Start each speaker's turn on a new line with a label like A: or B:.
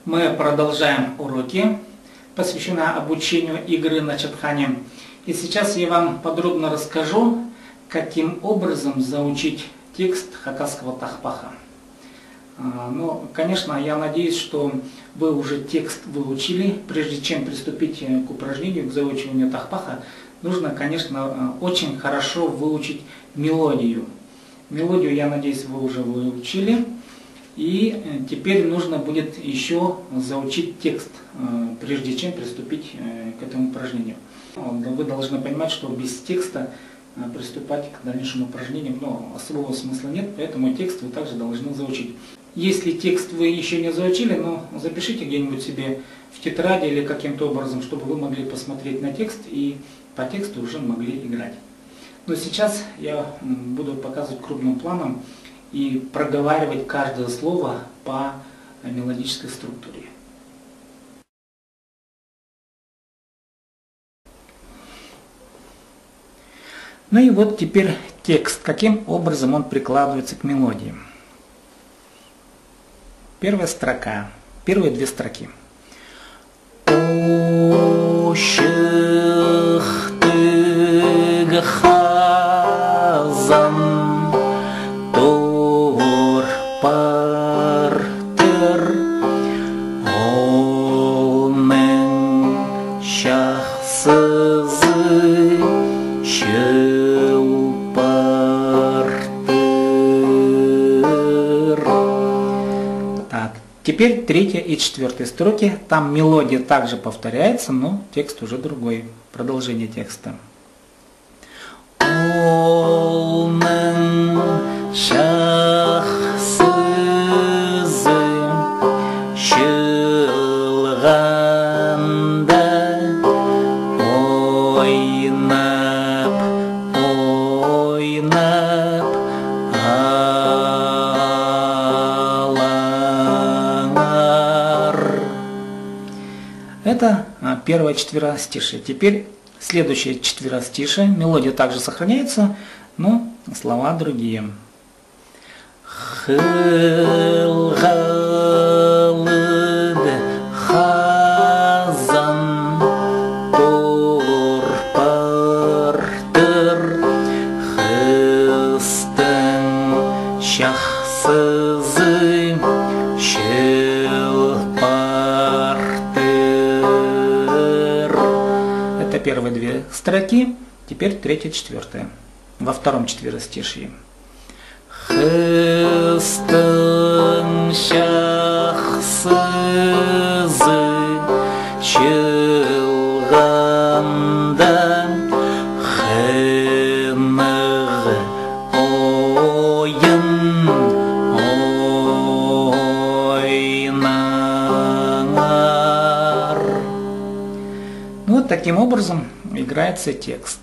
A: Мы продолжаем уроки, посвященные обучению игры на чапхане. И сейчас я вам подробно расскажу, каким образом заучить текст хакасского тахпаха. Ну, конечно, я надеюсь, что вы уже текст выучили. Прежде чем приступить к упражнению, к заучиванию тахпаха, нужно, конечно, очень хорошо выучить мелодию. Мелодию, я надеюсь, вы уже выучили. И теперь нужно будет еще заучить текст, прежде чем приступить к этому упражнению. Вы должны понимать, что без текста приступать к дальнейшим упражнениям особого смысла нет, поэтому текст вы также должны заучить. Если текст вы еще не заучили, запишите где-нибудь себе в тетради или каким-то образом, чтобы вы могли посмотреть на текст и по тексту уже могли играть. Но сейчас я буду показывать крупным планом и проговаривать каждое слово по мелодической структуре. Ну и вот теперь текст, каким образом он прикладывается к мелодии. Первая строка, первые две строки. Теперь третья и четвертая строки. Там мелодия также повторяется, но текст уже другой. Продолжение текста. Это первое четверостишее. Теперь следующее четверостишее. Мелодия также сохраняется, но слова другие. Это первые две строки, теперь третья, четвертая. Во втором четверостишии. Вот таким образом играется текст.